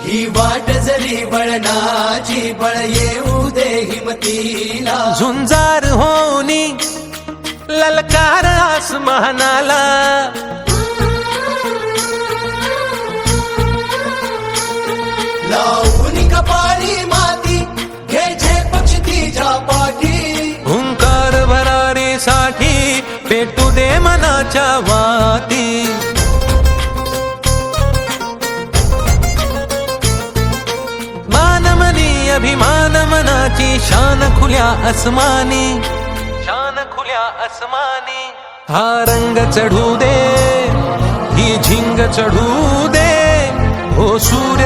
ही वाट जरी वळणाची बळ येऊ दे हिमतीला झुंजार होनी ललकार आसमानाला लावून कपाळी माती घ्यायचे पक्ष तिच्या पाठी हुंकार भरारीसाठी पेटू दे मनाच्या वाती मानमनी अभिमान मनाची शान खुल्या आसमानी शान खुल्या आसमानी हा रंग चढू दे ही झिंग चढू दे हो सूर